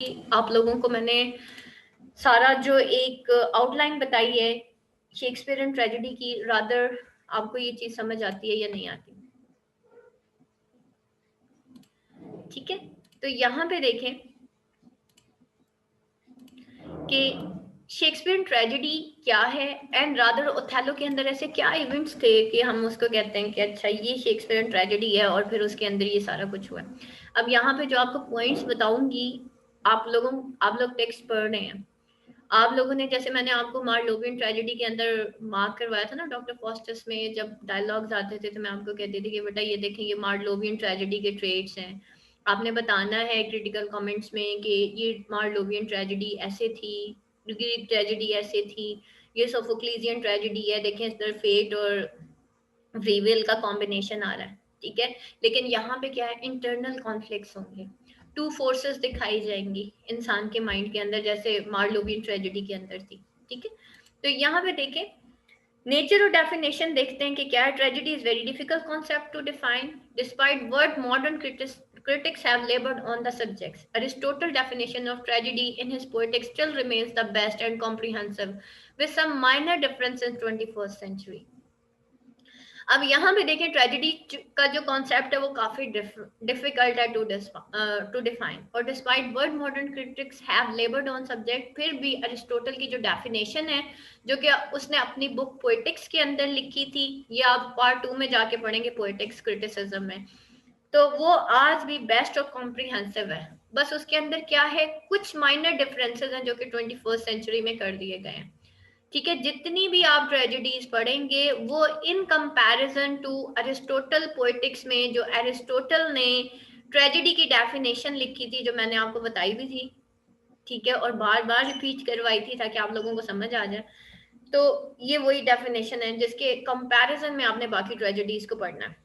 आप लोगों को मैंने सारा जो एक आउटलाइन बताई है शेक्सपियरन ट्रेजेडी की, रादर आपको ये चीज समझ आती है या नहीं आती? ठीक है, तो यहाँ पे देखें कि शेक्सपियरन ट्रेजेडी क्या है एंड रादर ओथेलो के अंदर ऐसे क्या इवेंट्स थे कि हम उसको कहते हैं कि अच्छा ये शेक्सपियरन ट्रेजेडी है और फिर उसके अंदर ये सारा कुछ हुआ है। अब यहाँ पे जो आपको पॉइंट्स बताऊंगी, आप लोग टेक्स्ट पढ़ रहे हैं, आप लोगों ने जैसे मैंने आपको मार्लोवियन ट्रेजेडी के अंदर मार्क करवाया था ना डॉक्टर फॉस्टस में, जब डायलॉग्स आते थे तो मैं आपको कहती थी कि बेटा ये देखें ये मार्लोवियन ट्रेजेडी के ट्रेड्स हैं, आपने बताना है क्रिटिकल कमेंट्स में कि ये मार्लोवियन ट्रेजेडी ऐसे थी, ग्रीक ट्रेजेडी ऐसे थी, ये सोफोक्लिजियन ट्रेजेडी है, देखें इस तरह फेट और फ्री विल का कॉम्बिनेशन आ रहा है। ठीक है, लेकिन यहाँ पे क्या है, इंटरनल कॉन्फ्लिक्ट्स होंगे, टू फोर्सेस दिखाई जाएंगी इंसान के माइंड के अंदर, जैसे मार्लोवियन ट्रेजेडी के अंदर थी। ठीक है, तो यहाँ पे देखें नेचर और डेफिनेशन देखते हैं कि क्या है। Tragedy is very difficult concept to define despite word modern critics have labored on the subjects. Aristotle's definition of tragedy in his Poetics still remains the best and comprehensive, with some minor difference in 21st century. अब यहाँ पे देखें tragedy का जो concept है वो काफी difficult है टू डिफाइन, और despite word modern critics have लेबर्ड on subject, फिर भी अरिस्टोटल की जो डेफिनेशन है जो कि उसने अपनी बुक पोएटिक्स के अंदर लिखी थी, ये आप पार्ट 2 में जाके पढ़ेंगे पोएटिक्स क्रिटिसिज्म में, तो वो आज भी बेस्ट और कॉम्प्रिहेंसिव है। बस उसके अंदर क्या है, कुछ माइनर डिफरेंसेस हैं जो कि 21st सेंचुरी में कर दिए गए हैं। ठीक है, जितनी भी आप ट्रेजेडीज पढ़ेंगे वो in comparison to Aristotle Poetics में, जो अरिस्टोटल ने ट्रेजेडी की डेफिनेशन लिखी थी जो मैंने आपको बताई भी थी, ठीक है, और बार बार रिपीट करवाई थी ताकि आप लोगों को समझ आ जाए, तो ये वही डेफिनेशन है जिसके कंपैरिजन में आपने बाकी ट्रेजेडीज को पढ़ना है।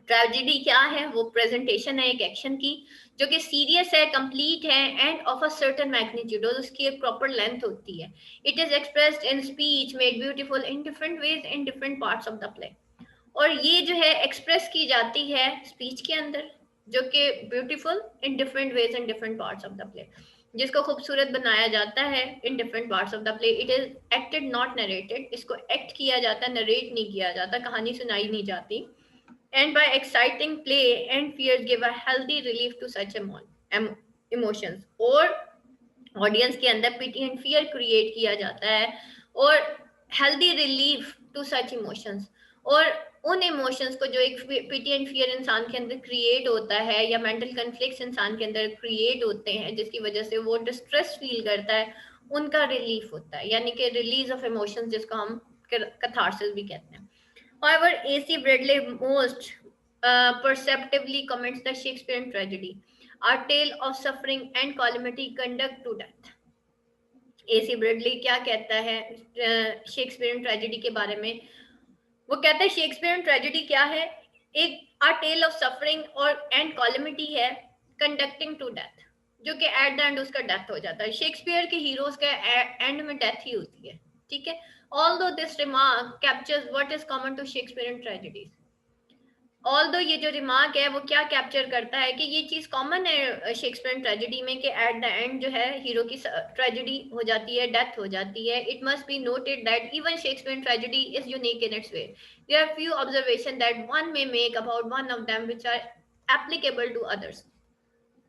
ट्रेजेडी क्या है, वो प्रेजेंटेशन है एक एक्शन की जो कि सीरियस है, कंप्लीट है end of a certain magnitude, और उसकी एक प्रॉपर लेंथ होती है। It is expressed in speech made beautiful in different ways in different parts of the play, और ये जो है एक्सप्रेस की जाती है स्पीच के अंदर जो कि beautiful in different ways in different parts of the play, जिसको खूबसूरत बनाया जाता है in different parts of the play. It is acted not narrated, इसको एक्ट किया जाता है, नरेट नहीं किया जाता, कहानी सुनाई नहीं जाती। And by exciting play and fear give a healthy relief to such emotions, और ऑडियंस के अंदर पिटी एंड फियर क्रिएट किया जाता है और healthy relief to such emotions, और उन इमोशंस को जो एक पिटी एंड फियर इंसान के अंदर क्रिएट होता है या मेंटल कन्फ्लिक्ट्स इंसान के अंदर क्रिएट होते हैं जिसकी वजह से वो डिस्ट्रेस फील करता है, उनका रिलीफ होता है, यानी कि रिलीज ऑफ इमोशंस, जिसको हम कैथारसिस भी कहते हैं। However, A.C. Bradley most perceptively comments the Shakespearean tragedy, a tale of suffering and calamity conduct to death. A.C. Bradley क्या कहता है शेक्सपियरियन ट्रेजेडी के बारे में? वो कहता है शेक्सपियरियन ट्रेजेडी क्या है, एक a tale of suffering और एंड calamity है conducting to death, जो कि एट द एंड उसका डेथ हो जाता है। शेक्सपियर के हीरोज का एंड में डेथ ही होती है। ठीक है, although this remark captures what is common to Shakespearean tragedies, although ये जो रिमार्क है वो क्या कैप्चर करता है कि ये चीज कॉमन है शेक्सपियरियन ट्रेजेडी में कि एट द एंड जो है हीरो की ट्रेजेडी हो जाती है, डेथ हो जाती है। It must be noted that even Shakespearean tragedy is unique in its way, there are few observation that one may make about one of them which are applicable to others.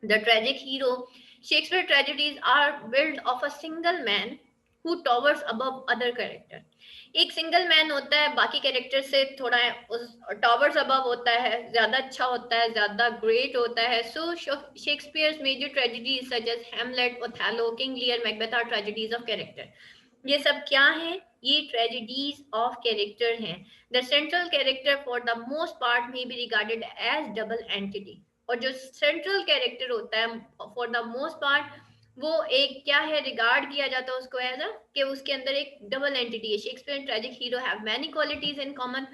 The tragic hero Shakespeare tragedies are built of a single man who towers above other character. एक single man होता है, बाकी character से थोड़ा उस towers above होता है, ज्यादा अच्छा होता है, ज्यादा ग्रेट होता है। So Shakespeare's major tragedies such as Hamlet, Othello, King Lear, Macbeth are tragedies of character. ये सब क्या है, ये ट्रेजेडीज ऑफ कैरेक्टर हैं। The central character for the most part may be regarded as double entity, और जो central character होता है फॉर द मोस्ट पार्ट वो एक क्या है, रिगार्ड किया जाता है उसको एज अ कि उसके अंदर एक डबल एंटिटी है। Shakespeare tragic hero have many qualities in common,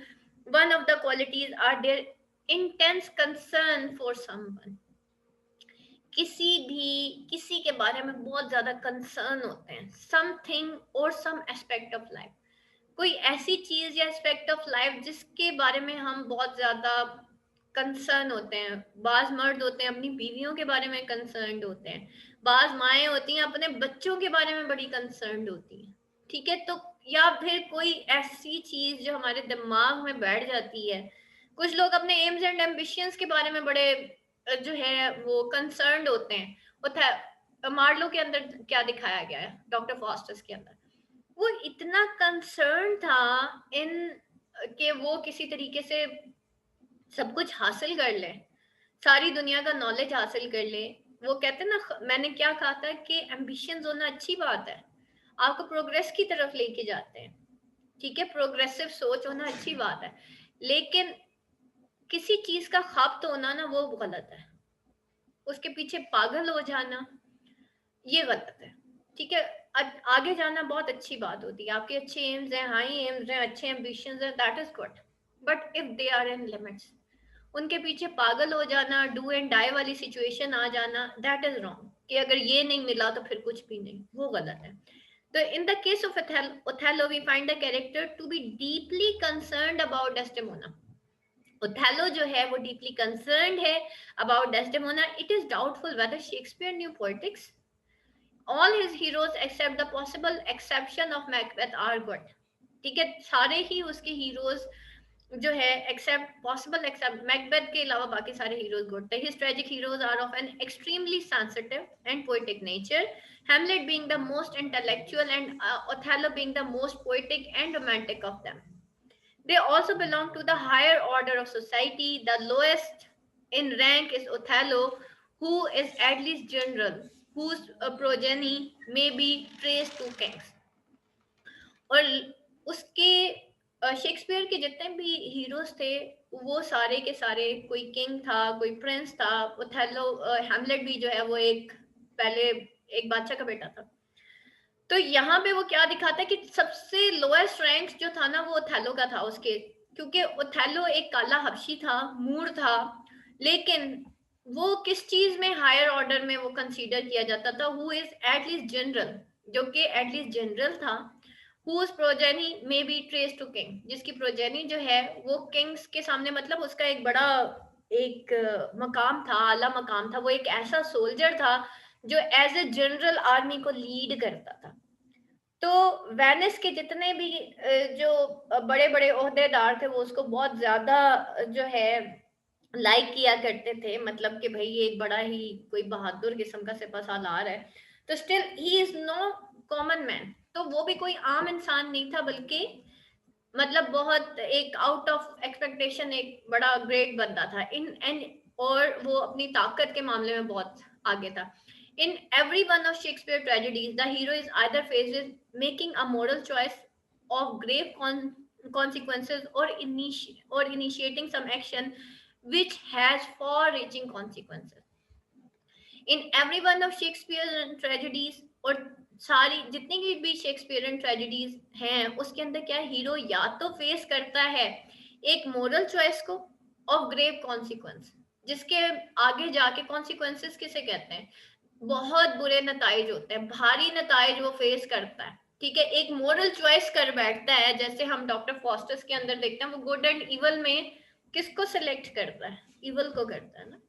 one of the qualities are their intense concern for someone, किसी के बारे में बहुत ज्यादा कंसर्न होते हैं, समथिंग और सम एस्पेक्ट ऑफ लाइफ, कोई ऐसी चीज या एस्पेक्ट ऑफ लाइफ जिसके बारे में हम बहुत ज्यादा कंसर्न होते हैं, बाज मर्द होते हैं अपनी बीवियों के बारे में कंसर्न होते हैं, बाज माएँ होती हैं अपने बच्चों के बारे में बड़ी कंसर्न होती हैं, ठीक है। तो या फिर कोई ऐसी चीज जो हमारे दिमाग में बैठ जाती है, कुछ लोग अपने एम्स एंड एम्बिशंस के बारे में बड़े जो है वो कंसर्न होते हैं। मार्लो के अंदर क्या दिखाया गया है, डॉक्टर फॉस्टर्स के अंदर, वो इतना कंसर्न था इन कि वो किसी तरीके से सब कुछ हासिल कर ले, सारी दुनिया का नॉलेज हासिल कर ले। वो कहते हैं ना, मैंने क्या कहा था कि एम्बिशंस होना अच्छी बात है, आपको प्रोग्रेस की तरफ लेके जाते हैं, ठीक है, प्रोग्रेसिव सोच होना अच्छी बात है, लेकिन किसी चीज का ख्वाब होना ना वो गलत है, उसके पीछे पागल हो जाना ये गलत है, ठीक है। आगे जाना बहुत अच्छी बात होती है, आपके अच्छे एम्स हैं, हाई एम्स हैं, अच्छे एम्बिशंस हैं, that is good, but if they are in limits, उनके पीछे पागल हो जाना, डू एंड डाई वाली सिचुएशन आ जाना, दैट इज रॉन्ग, कि अगर ये नहीं मिला तो फिर कुछ भी नहीं, वो गलत है। तो in the case of Othello we find the character to be deeply concerned about Desdemona. Othello जो है वो डीपली कंसर्न्ड है about Desdemona. It is doubtful whether Shakespeare knew politics, all his heroes except the possible exception of Macbeth are good, ठीक है, सारे ही उसके heroes जो है एक्सेप्ट पॉसिबल एक्सेप्ट मैकबेथ के अलावा बाकी सारे हीरोज गुड थे। His tragic heroes are of an extremely sensitive and poetic nature, Hamlet being the most intellectual and Othello being the most poetic and romantic of them. They also belong to the higher order of society. The lowest in rank is Othello, who is at least general, whose progeny may be traced to kings. और उसके Shakespeare के जितने भी heroes थे वो सारे के सारे, कोई किंग था, कोई प्रिंस था। ओथेलो, हैमलेट भी जो है वो एक पहले एक बादशाह का बेटा था। तो यहाँ पे वो क्या दिखाता है कि सबसे लोएस्ट रैंक जो था ना वो ओथेलो का था उसके, क्योंकि ओथेलो एक काला हबशी था, मूर था, लेकिन वो किस चीज में हायर ऑर्डर में वो कंसीडर किया जाता था, हु इज एटलीस्ट जनरल, जो कि एटलीस्ट जनरल था, whose progeny may be traced to king, जिसकी प्रोजेनी जो है वो किंग्स के सामने, मतलब उसका एक बड़ा एक मकाम था, आला मकाम था, वो एक ऐसा सोल्जर था जो एज ए जनरल आर्मी को लीड करता था। तो वेनिस के जितने भी जो बड़े बड़े ओहदेदार थे वो उसको बहुत ज्यादा जो है लाइक किया करते थे, मतलब कि भाई ये एक बड़ा ही कोई बहादुर किस्म का सिपह सालार है। तो still he is no common man, तो वो भी कोई आम इंसान नहीं था, बल्कि मतलब बहुत एक आउट ऑफ एक्सपेक्टेशन एक बड़ा ग्रेट बंदा था इन एंड, और वो अपनी ताकत के मामले में बहुत आगे था। In every one of Shakespeare tragedies, the hero is either faced with making a moral choice of grave consequences or initiating some action which has far-reaching consequences. In every one of Shakespeare's tragedies, और सारी जितनी भी Shakespearean tragedies हैं उसके अंदर क्या hero या तो फेस करता है एक मोरल चॉइस को ऑफ ग्रेव कॉन्सिक्वेंस, जिसके आगे जाके कॉन्सिक्वेंसेस किसे कहते हैं, बहुत बुरे नताइज होते हैं, भारी नताइज वो फेस करता है, ठीक है, एक मोरल चॉइस कर बैठता है। जैसे हम डॉक्टर फॉस्टर्स के अंदर देखते हैं वो गुड एंड इवल में किसको सिलेक्ट करता है, इवल को करता है ना,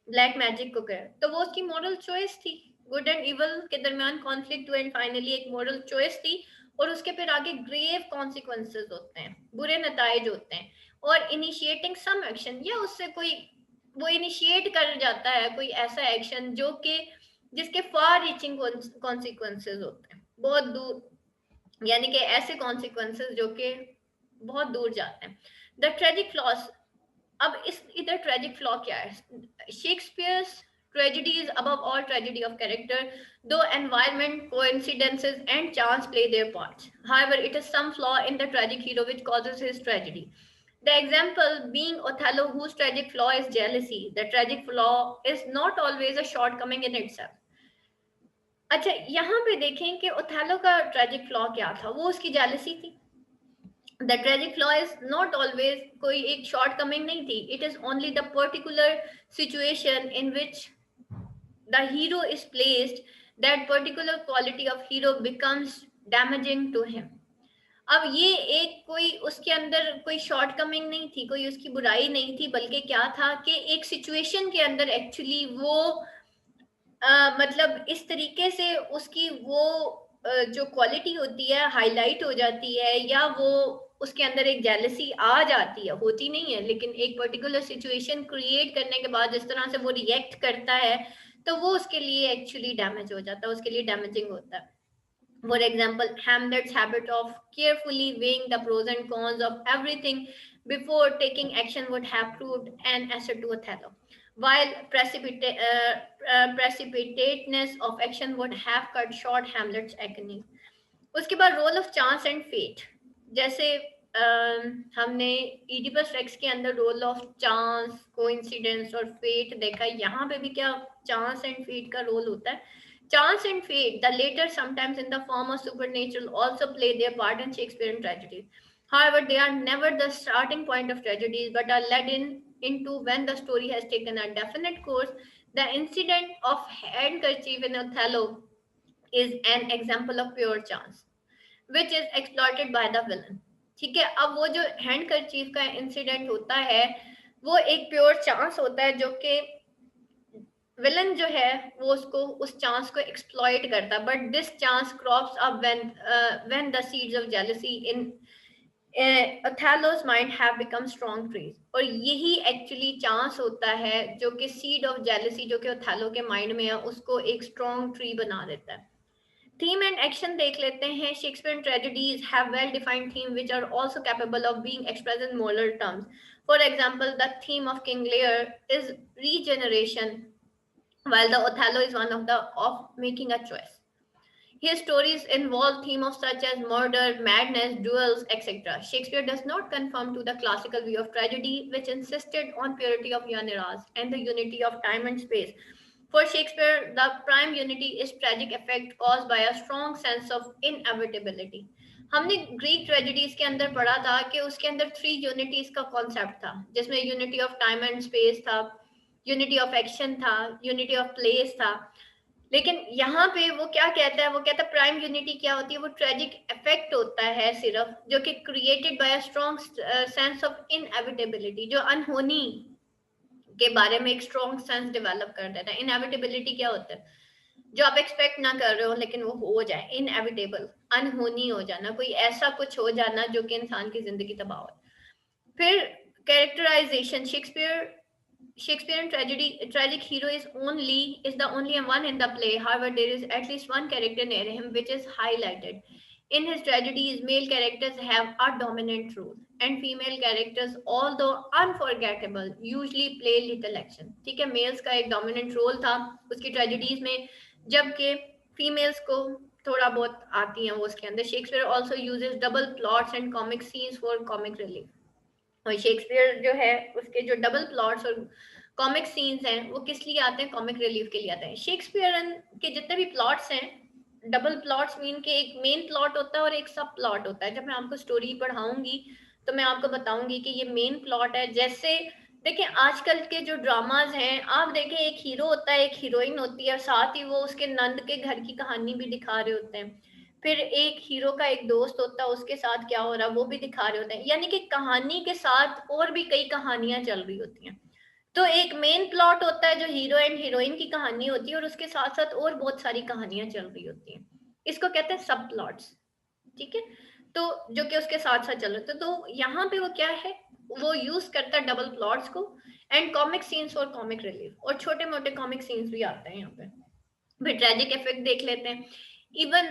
ब्लैक मैजिक को कर, तो वो उसकी मॉरल चॉइस थी, गुड एंड इवल के दरमियान कॉन्फ्लिक्ट हुआ एंड फाइनली एक मॉरल चॉइस थी, और उसके फिर आगे ग्रेव कॉन्सिक्वेंसेस होते हैं, बुरे नताइज होते हैं, और इनिशिएटिंग सम एक्शन, या उससे कोई वो इनिशिएट कर जाता है कोई ऐसा एक्शन जो कि जिसके फार रीचिंग कॉन्सिक्वेंसेस होते हैं, बहुत दूर, यानी कि ऐसे कॉन्सिक्वेंसेस जो कि बहुत दूर जाते हैं। द ट्रेजिक फ्लॉस, अब इस इधर ट्रेजिक फ्लॉ क्या है, Shakespeare's tragedy is above all tragedy of character, though environment, coincidences and chance play their parts. However, it is some flaw in the tragic hero which causes his tragedy. The example being Othello, whose tragic flaw is jealousy. The tragic flaw is not always a shortcoming in itself. अच्छा, यहाँ पे देखें कि Othello का tragic flaw क्या था, वो उसकी जेलसी थी। The tragic flaw is not always कोई एक shortcoming नहीं थी, it is only the particular situation in which the hero is placed, that particular quality of hero becomes damaging to him. अब ये एक कोई उसके अंदर कोई शॉर्ट कमिंग नहीं थी, कोई उसकी बुराई नहीं थी, बल्कि क्या था कि एक सिचुएशन के अंदर एक्चुअली वो मतलब इस तरीके से उसकी वो जो क्वालिटी होती है हाईलाइट हो जाती है, या वो उसके अंदर एक जेलसी आ जाती है, होती नहीं है लेकिन एक पर्टिकुलर सिचुएशन क्रिएट करने के बाद जिस तरह से वो रिएक्ट करता है, तो वो उसके लिए एक्चुअली डैमेज हो जाता है, उसके लिए डैमेजिंग होता है. For example, Hamlet's habit of carefully weighing the pros and cons of everything before taking action would have proved an asset to Othello, while precipitateness of action would have cut short Hamlet's agony. उसके बाद role of chance and fate, जैसे हमने Oedipus Rex के अंदर role of chance, coincidence और fate देखा, यहाँ पे भी क्या चांस एंड फेट का रोल होता है. Chance and fate, the later sometimes in the form of supernatural, also play their part in Shakespearean tragedies. However, they are never the starting point of tragedies, but are led into when the story has taken a definite course. The incident of handkerchief in Othello is an example of pure chance, which is exploited by the villain. ठीक है, अब वो जो hand करचीफ का incident होता है वो एक प्योर चांस होता है, जो कि विलन जो है वो उसको उस चांस को एक्सप्लॉइट करता है, but this chance crops up when the seeds of jealousy in Othello's mind have become strong trees. और यही एक्चुअली चांस होता है जो कि सीड ऑफ जेलसी जो कि ओथेलो के माइंड में है उसको एक स्ट्रॉन्ग ट्री बना देता है. थीम एंड एक्शन देख लेते हैं. Shakespearean tragedies have well defined theme which are also capable of being expressed in moral terms. For example, the theme of King Lear is regeneration, while the Othello is one of making a choice. His stories involve themes such as murder, madness, duels, etc. Shakespeare does not conform to the classical view of tragedy, which insisted on purity of genres and the unity of time and space. For Shakespeare, the prime unity is tragic effect caused by a strong sense of inevitability. हमने Greek tragedies के अंदर पढ़ा था कि उसके अंदर 3 unities का concept था, जिसमें unity of time and space था, यूनिटी ऑफ एक्शन था, यूनिटी ऑफ प्लेस था. लेकिन यहाँ पे वो क्या कहता है, वो कहता है प्राइम यूनिटी क्या होती है, वो ट्रेजिक इफेक्ट होता है सिर्फ, जो कि created by a strong sense of inevitability, जो अनहोनी के बारे में एक स्ट्रॉन्ग सेंस डेवलप कर देता है. इनएविटेबिलिटी क्या होता है, जो आप एक्सपेक्ट ना कर रहे हो लेकिन वो हो जाए. इनएविटेबल, अनहोनी हो जाना, कोई ऐसा कुछ हो जाना जो कि इंसान की जिंदगी तबाह हो. फिर characterisation. Shakespearean tragic hero is the only one in the play. However, there is at least one character near him which is highlighted. In his tragedies, male characters have a dominant role, and female characters, although unforgettable, usually play little action. ठीक है, mails का एक dominant role था उसकी tragedies में, जबकि females को थोड़ा बहुत आती हैं वो उसके अंदर. Shakespeare also uses double plots and comic scenes for comic relief. और शेक्सपियर जो है उसके जो डबल प्लॉट्स और कॉमिक सीन्स हैं वो किस लिए आते हैं, कॉमिक रिलीफ के लिए आते हैं. शेक्सपियर के जितने भी प्लॉट्स हैं, डबल प्लॉट्स मीन के एक मेन प्लॉट होता है और एक सब प्लॉट होता है. जब मैं आपको स्टोरी पढ़ाऊंगी तो मैं आपको बताऊंगी कि ये मेन प्लॉट है. जैसे देखिए आजकल के जो ड्रामाज हैं, आप देखें एक हीरो होता है, एक हीरोइन होती है, और साथ ही वो उसके नंद के घर की कहानी भी दिखा रहे होते हैं. फिर एक हीरो का एक दोस्त होता है, उसके साथ क्या हो रहा है वो भी दिखा रहे होते हैं. यानी कि कहानी के साथ और भी कई कहानियां चल रही होती हैं. तो एक मेन प्लॉट होता है जो हीरो एंड हीरोइन की कहानी होती है, और उसके साथ साथ और बहुत सारी कहानियां चल रही होती हैं. इसको कहते हैं सब प्लॉट्स. ठीक है, तो जो कि उसके साथ साथ चल रहे थे. तो यहाँ पे वो क्या है, वो यूज करता है डबल प्लॉट्स को एंड कॉमिक सीन्स और कॉमिक रिलीफ, और छोटे मोटे कॉमिक सीन्स भी आते हैं यहाँ पे. फिर ट्रेजिक इफेक्ट देख लेते हैं. Even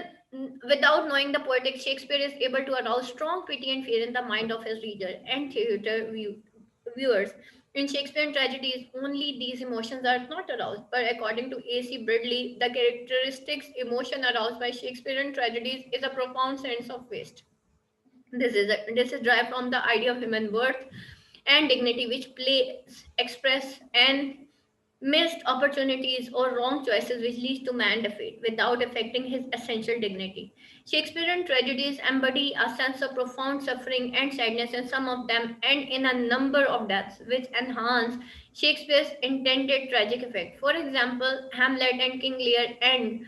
without knowing the poetics, Shakespeare is able to arouse strong pity and fear in the mind of his reader and viewers. In Shakespearean tragedies, only these emotions are not aroused, but according to A.C. Bradley, the characteristics emotion aroused by Shakespearean tragedies is a profound sense of waste. This is derived from the idea of human worth and dignity, which plays express and missed opportunities or wrong choices which leads to man defeat without affecting his essential dignity. Shakespearean tragedies embody a sense of profound suffering and sadness in some of them, and in a number of deaths, which enhance Shakespeare's intended tragic effect. For example, Hamlet and King Lear end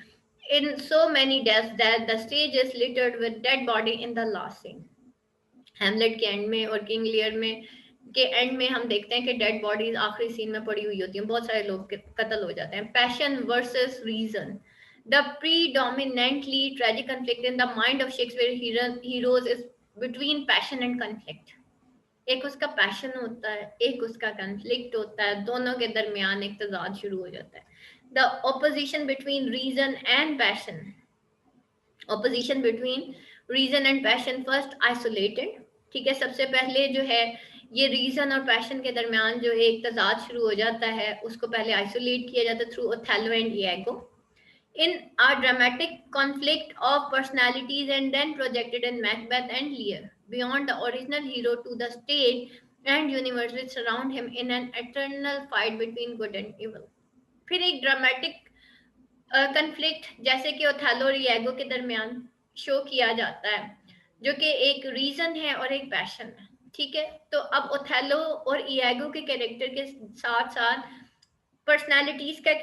in so many deaths that the stage is littered with dead body in the last scene. हेमलेट के and में और King Lear में के and में हम देखते हैं कि डेड बॉडीज आखिरी सीन में पड़ी हुई होती हैं, बहुत सारे लोग कत्ल हो जाते हैं. Passion versus reason. The predominantly tragic conflict in the mind of Shakespeare heroes is between passion and conflict. एक उसका पैशन होता है, एक उसका कन्फ्लिक्ट होता है, दोनों के दरमियान एक तजाद शुरू हो जाता है. The opposition between reason and passion. Opposition between reason and passion first isolated. ठीक है, सबसे पहले जो है ये रीजन और पैशन के दरमियान जो एक तजाद शुरू हो जाता है उसको पहले आइसोलेट किया जाता है through Othello and Iago in a dramatic conflict of personalities and then projected in Macbeth and Lear beyond the original hero to the stage and universe which surround him in an eternal fight between good and evil. फिर एक dramatic conflict जैसे कि Othello और Iago के दरमियान show किया जाता है जो कि एक रीजन है और एक पैशन है. ठीक है, तो अब ओथेलो और इयागो के कैरेक्टर के साथ साथ पर्सनालिटीज का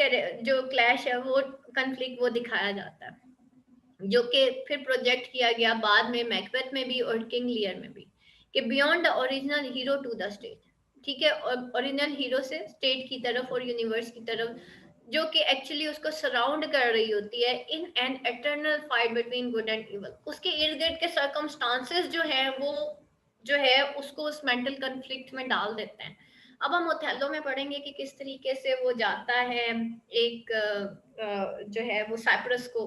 जो क्लैश है वो कन्फ्लिक्ट वो दिखाया जाता है जो कि फिर प्रोजेक्ट किया गया बाद में मैकबेथ में भी और किंग लियर में भी कि beyond the original hero to the stage. ठीक है, और ओरिजिनल हीरो से स्टेज की तरफ और यूनिवर्स की तरफ जो कि एक्चुअली उसको सराउंड कर रही होती है in an eternal fight between good and evil. उसके इर्द गिर्द के सर्कमस्टांसेस जो है वो जो है उसको उस मेंटल कन्फ्लिक्ट में डाल देते हैं. अब हम ओथेलो में पढ़ेंगे कि किस तरीके से वो जाता है एक जो है वो साइप्रस को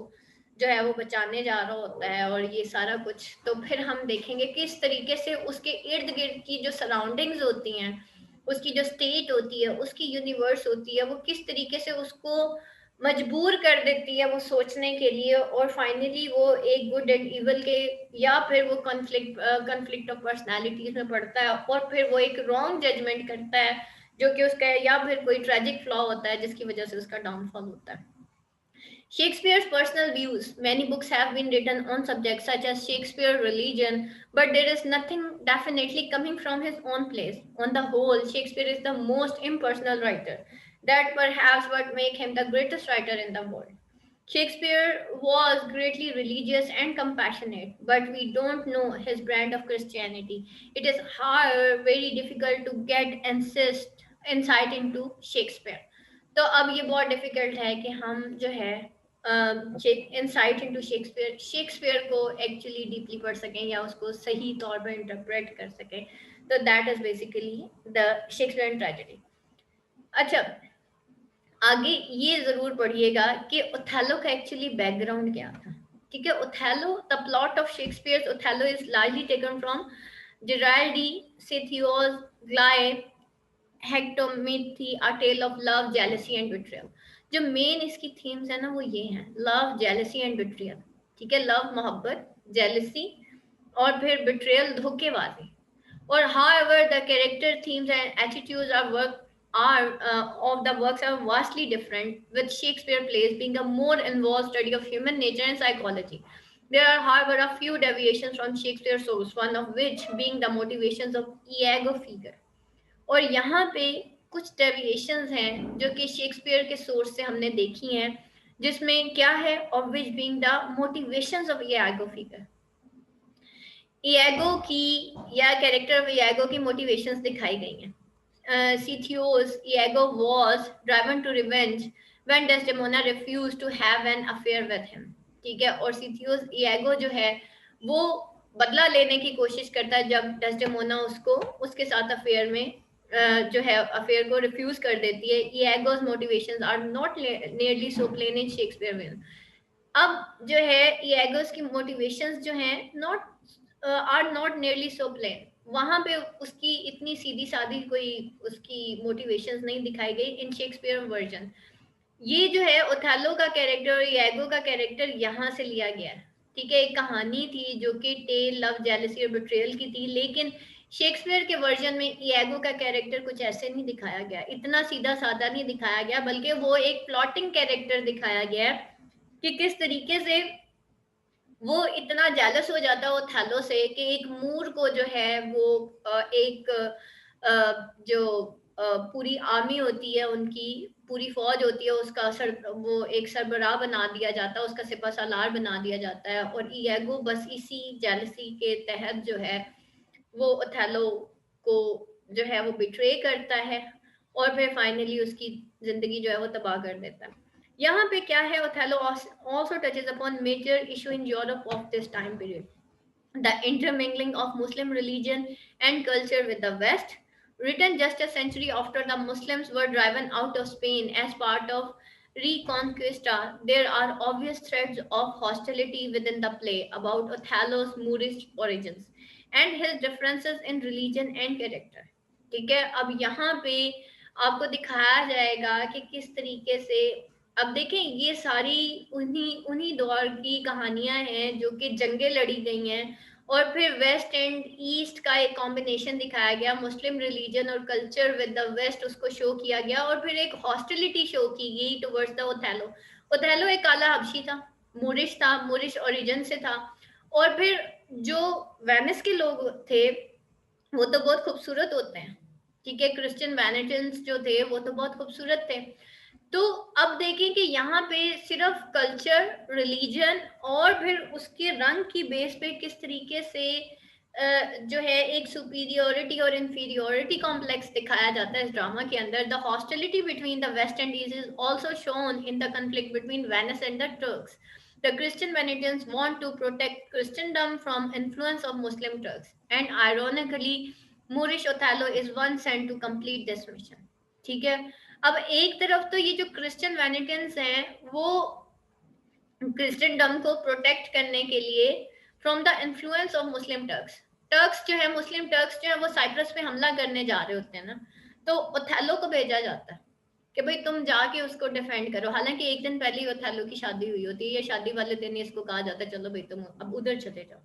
जो है वो बचाने जा रहा होता है और ये सारा कुछ. तो फिर हम देखेंगे किस तरीके से उसके इर्द गिर्द की जो सराउंडिंग्स होती हैं, उसकी जो स्टेट होती है, उसकी यूनिवर्स होती है, वो किस तरीके से उसको मजबूर कर देती है वो सोचने के लिए और फाइनली वो एक गुड एंड इवल के या फिर वो कन्फ्लिक्ट ऑफ पर्सनालिटीज में पड़ता है और फिर वो एक रॉन्ग जजमेंट करता है जो कि उसका या फिर कोई ट्रेजिक फ्लॉ होता है जिसकी वजह से उसका डाउनफॉल होता है. Shakespeare's personal views. Many books have been written on subjects such as Shakespeare, religion, but there is nothing definitely coming from his own place. On the whole, Shakespeare is the most impersonal writer. That perhaps what makes him the greatest writer in the world. Shakespeare was greatly religious and compassionate, but we don't know his brand of Christianity. It is, however, very difficult to get insight into Shakespeare. तो अब ये बहुत difficult है कि हम जो है insight into Shakespeare Shakespeare को एक्चुअली डीपली पढ़ सकें या उसको सही तौर पर इंटरप्रेट कर सकें. तो that is basically the Shakespearean tragedy. अच्छा, आगे ये जरूर पढ़िएगा कि ओथेलो का एक्चुअली बैकग्राउंड क्या था. ठीक है, Othello the plot of Shakespeare's Othello is largely taken from Giraldi Cinthio's Gli Hecatommithi a tale of love jealousy and betrayal. जो मेन इसकी थीम्स है ना वो ये हैं, लव जेलसी एंड बिट्रियल. ठीक है, लव मोहब्बत, जेलसी और फिर बिट्रियल धोखेबाजी. और however the character themes and attitudes of the works are vastly different, with Shakespeare plays being a more involved study of human nature and psychology. There are however a few deviations from Shakespeare's source, one of which being the motivations of Iago figure. और यहाँ पे कुछ deviations हैं जो कि Shakespeare के source से हमने देखी हैं जिसमें क्या है of which being the motivations of Iago figure. Iago की या कैरेक्टर ऑफ इयागो की मोटिवेशंस दिखाई गई हैं. Sithios, Iago was driven to revenge when Desdemona refused to have an affair with him. ठीक है, और Sithios Iago जो है वो बदला लेने की कोशिश करता है जब डेस्डेमोना उसको उसके साथ अफेयर में जो है अफेयर को रिफ्यूज कर देती है. Iago's motivations are not nearly so plain in Shakespeare will. अब जो है Iago's की motivations जो हैं are not nearly so plain. वहां पे उसकी इतनी सीधी सादी कोई उसकी मोटिवेशंस नहीं दिखाई गई इन शेक्सपियर वर्जन. ये जो है ओथेलो का कैरेक्टर और इयागो का कैरेक्टर यहाँ से लिया गया है. ठीक है, एक कहानी थी जो कि टेल लव जेलसी और बिट्रेयल की थी, लेकिन शेक्सपियर के वर्जन में इयागो का कैरेक्टर कुछ ऐसे नहीं दिखाया गया, इतना सीधा साधा नहीं दिखाया गया, बल्कि वो एक प्लॉटिंग कैरेक्टर दिखाया गया कि किस तरीके से वो इतना जेलस हो जाता है ओथेलो से कि एक मूर को जो है वो एक जो पूरी आर्मी होती है उनकी पूरी फौज होती है उसका वो एक सरबराह बना दिया जाता है, उसका सिपह सालार बना दिया जाता है, और ईगो बस इसी जेलसी के तहत जो है वो ओथेलो को जो है वो बिट्रे करता है और फिर फाइनली उसकी जिंदगी जो है वो तबाह कर देता है। यहाँ पे क्या है, Othello also touches upon major issue in Europe of this time period, the intermingling of Muslim religion and culture with the West. Written just a century after the Muslims were driven out of Spain as part of Reconquista, there are obvious threads of hostility within the play about Othello's Moorish origins and his differences in religion and character. ठीक है, अब यहाँ पे आपको दिखाया जाएगा कि किस तरीके से, अब देखें ये सारी उन्हीं उन्हीं दौर की कहानियां हैं जो कि जंगें लड़ी गई हैं, और फिर वेस्ट एंड ईस्ट का एक कॉम्बिनेशन दिखाया गया, मुस्लिम रिलीजन और कल्चर विद द वेस्ट उसको शो किया गया, और फिर एक हॉस्टिलिटी शो की गई टुवर्ड्स द ओथेलो। ओथेलो एक काला हबशी था, मूरिश था, मूरिश ओरिजिन से था, और फिर जो वेनिस के लोग थे वो तो बहुत खूबसूरत होते हैं, ठीक है, क्रिश्चियन वेनेटियंस जो थे वो तो बहुत खूबसूरत थे। तो अब देखें कि यहाँ पे सिर्फ कल्चर, रिलीजन और फिर उसके रंग की बेस पे किस तरीके से जो है एक सुपीरियोरिटी और इंफीरियोरिटी कॉम्प्लेक्स दिखाया जाता है इस ड्रामा के अंदर। The hostility between the West and East is also shown in the conflict between Venice and the Turks. The Christian Venetians want to protect Christendom from influence of Muslim Turks, and ironically, Moorish Othello is one sent to complete this mission. ठीक है, अब एक तरफ तो ये जो Christian वेनेटियंस हैं वो क्रिश्चियनडम को प्रोटेक्ट करने के लिए from the influence of Muslim Turks, Turks जो है, मुस्लिम टर्क्स जो है वो साइप्रस पे हमला करने जा रहे होते हैं ना, तो ओथेलो को भेजा जाता है कि भाई तुम जाके उसको डिफेंड करो। हालांकि एक दिन पहले ही ओथेलो की शादी हुई होती है, या शादी वाले दिन ही इसको कहा जाता है चलो भाई तुम अब उधर चले जाओ,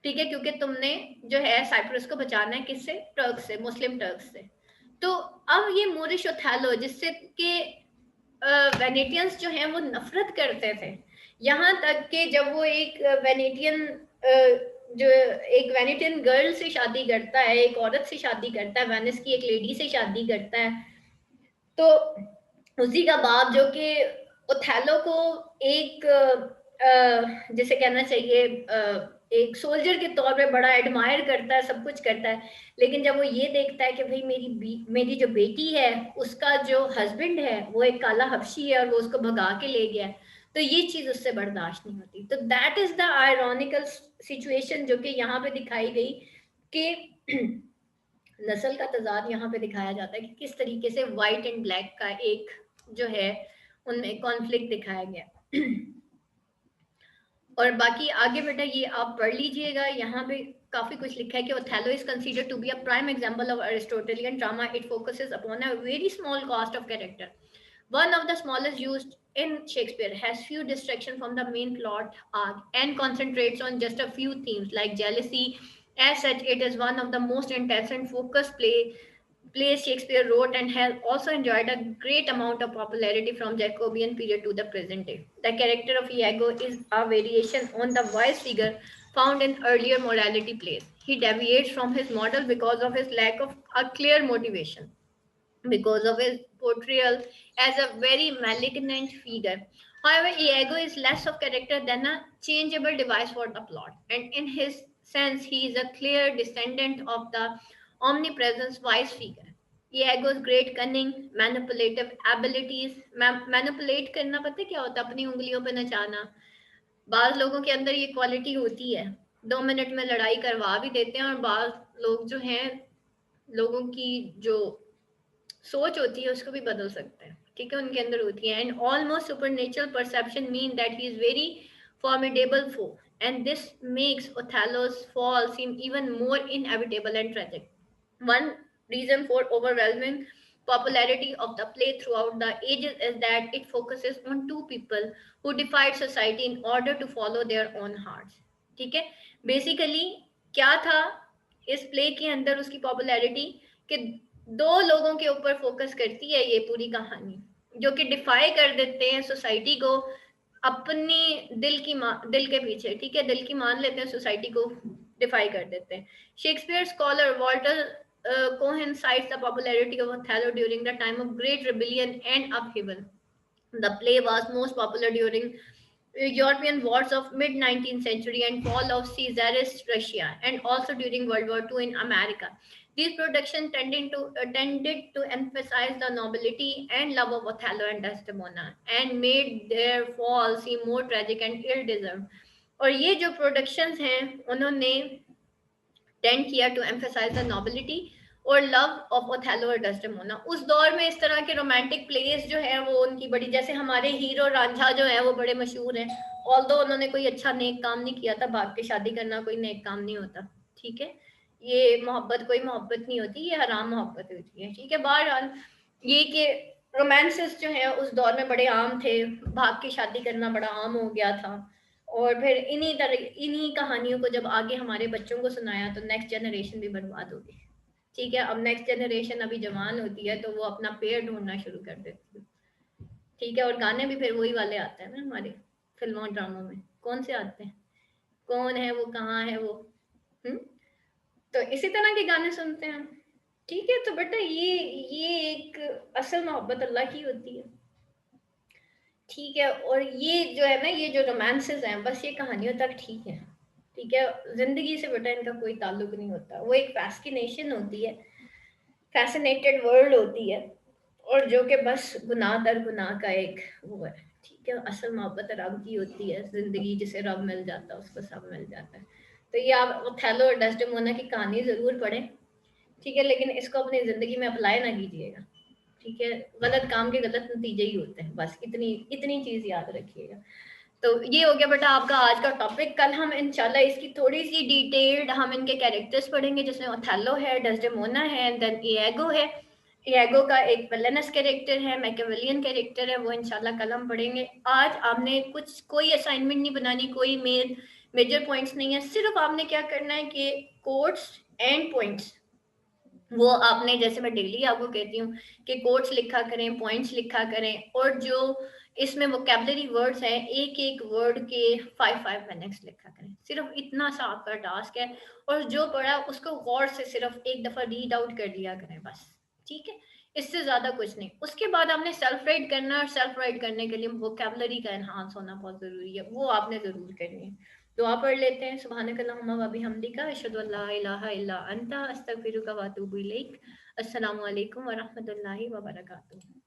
ठीक है, क्योंकि तुमने जो है साइप्रस को बचाना है, किससे, टर्क्स से, मुस्लिम टर्क्स से। तो अब ये मोरिश ओथेलो जिससे कि वेनेटियंस जो हैं वो नफरत करते थे, यहाँ तक कि जब वो एक वेनेटियन जो एक वेनेटियन गर्ल से शादी करता है, एक औरत से शादी करता है, वेनिस की एक लेडी से शादी करता है, तो उसी का बाप जो कि ओथेलो को एक जैसे कहना चाहिए एक सोल्जर के तौर पे बड़ा एडमायर करता है, सब कुछ करता है, लेकिन जब वो ये देखता है कि भाई मेरी जो बेटी है उसका जो हस्बैंड है वो एक काला हबशी है और वो उसको भगा के ले गया है, तो ये चीज उससे बर्दाश्त नहीं होती। तो that is the ironical situation जो कि यहाँ पे दिखाई गई कि नस्ल का तजाद यहाँ पे दिखाया जाता है कि किस तरीके से व्हाइट एंड ब्लैक का एक जो है उनमें कॉन्फ्लिक्ट दिखाया गया। और बाकी आगे बेटा ये आप पढ़ लीजिएगा, यहाँ पे काफी कुछ लिखा है कि Othello is considered to be a prime example of Aristotelian drama. It focuses upon a very small cast of character, one of the smallest used in Shakespeare, has few distractions from the main plot arc and concentrates on just a few themes like jealousy. As such, it is one of the most intense and focused plays Shakespeare wrote, and has also enjoyed a great amount of popularity from Jacobean period to the present day. The character of Iago is a variation on the wise figure found in earlier morality plays. He deviates from his model because of his lack of a clear motivation, because of his portrayal as a very malignant figure. However, Iago is less of character than a changeable device for the plot, and in his sense, he is a clear descendant of the omnipresent wise figure. Iago's great cunning, manipulative abilities, manipulate करना पता है क्या होता है? अपनी उंगलियों पे नचाना। बाज लोगों के अंदर ये क्वालिटी होती है, 2 मिनट में लड़ाई करवा भी देते हैं, और बाज लोग जो हैं लोगों की जो सोच होती है उसको भी बदल सकते हैं, ठीक है, उनके अंदर होती है। And almost supernatural perception mean that he is very formidable foe, and this makes Othello's fall seem even more inevitable and tragic. One reason for overwhelming popularity of the play throughout the ages is that it focuses on two people who defied society in order to follow their own hearts. ठीक है, basically क्या था इस play के अंदर उसकी popularity, कि दो लोगों के ऊपर फोकस करती है ये पूरी कहानी, जो कि डिफाई कर देते हैं सोसाइटी को अपनी दिल के पीछे, ठीक है, दिल की मान लेते हैं, सोसाइटी को डिफाई कर देते हैं। Shakespeare scholar Walter coincides the popularity of Othello during the time of Great Rebellion and upheaval. The play was most popular during European wars of mid 19th century and fall of Czarist Russia, and also during World War II in America. These productions tended to emphasize the nobility and love of Othello and Desdemona, and made their fall seem more tragic and ill-deserved. और ये जो productions हैं उन्होंने tend किया to emphasise the nobility और love of Othello और Desdemona. उस दौर में इस तरह के रोमांटिक प्लेस जो है वो उनकी बड़ी, जैसे हमारे हीरो रांझा जो है वो बड़े मशहूर हैं, ऑल्दो उन्होंने कोई अच्छा नेक काम नहीं किया था, भाग के शादी करना कोई नेक काम नहीं होता, ठीक है, ये मोहब्बत कोई मोहब्बत नहीं होती, ये हराम मोहब्बत होती है, ठीक है। बहरहाल ये कि रोमांसेस जो है उस दौर में बड़े आम थे, भाग के शादी करना बड़ा आम हो गया था, और फिर इन्हीं कहानियों को जब आगे हमारे बच्चों को सुनाया तो नेक्स्ट जनरेशन भी बर्बाद होगी, ठीक है। अब नेक्स्ट जनरेशन अभी जवान होती है तो वो अपना पेड़ ढूंढना शुरू कर देती है, ठीक है, और गाने भी फिर वही वाले आते हैं ना हमारे फिल्मों और ड्रामों में, कौन से आते हैं, कौन है वो, कहाँ है वो, हम्म, तो इसी तरह के गाने सुनते हैं हम, ठीक है। तो बेटा ये एक असल मोहब्बत अल्लाह की होती है, ठीक है। और ये जो है ना, ये जो रोमांसेस हैं बस ये कहानियों तक ठीक है, ठीक है, जिंदगी से बेटा इनका कोई ताल्लुक नहीं होता, वो एक फैसिनेशन होती है, फैसिनेटेड वर्ल्ड होती है, और जो कि बस गुनाह दर गुनाह का एक वो है, ठीक है। असल मोहब्बत रब की होती है, जिंदगी जिसे रब मिल जाता है उसको सब मिल जाता है। तो ये आप ओथेलो और डेस्डेमोना की कहानी जरूर पढ़ें, ठीक है, लेकिन इसको अपनी जिंदगी में अप्लाई ना कीजिएगा, ठीक है। गलत काम के गलत नतीजे ही होते हैं, बस इतनी इतनी चीज याद रखिएगा। तो ये हो गया बेटा आपका आज का टॉपिक। कल हम इंशाल्लाह इसकी थोड़ी सी डिटेल्ड हम इनके कैरेक्टर्स पढ़ेंगे, जिसमें ओथेलो है, डेस्डेमोना है, देन इयागो है। इयागो का एक विलेनस कैरेक्टर है, मैकियावेलियन कैरेक्टर है, वो इंशाल्लाह कल हम पढ़ेंगे। आज आपने कुछ कोई असाइनमेंट नहीं बनानी, कोई मेजर पॉइंट्स नहीं है, सिर्फ आपने क्या करना है कि कोट्स एंड पॉइंट्स, वो आपने, जैसे मैं डेली आपको कहती हूँ कि कोट्स लिखा करें, पॉइंट्स लिखा करें, और जो इसमें वोकैबुलरी वर्ड्स हैं एक एक वर्ड के 5 मिनट्स लिखा करें, सिर्फ इतना सा आपका टास्क है। और जो पढ़ा उसको गौर से सिर्फ एक दफा रीड आउट कर लिया करें बस, ठीक है, इससे ज्यादा कुछ नहीं। उसके बाद आपने सेल्फ राइट करना है, और सेल्फ राइट करने के लिए वोकैबुलरी का एनहांस होना बहुत जरूरी है, वो आपने जरूर करनी है। दुआ पढ़ लेते हैं। सुब्हानकल्लाहुम्मा व बिहम्दिका अशहदु अल्ला इलाहा इल्ला अंता अस्तगफिरुका व अतूबु इलैक। अस्सलामु अलैकुम व रहमतुल्लाहि व बरकातुहू।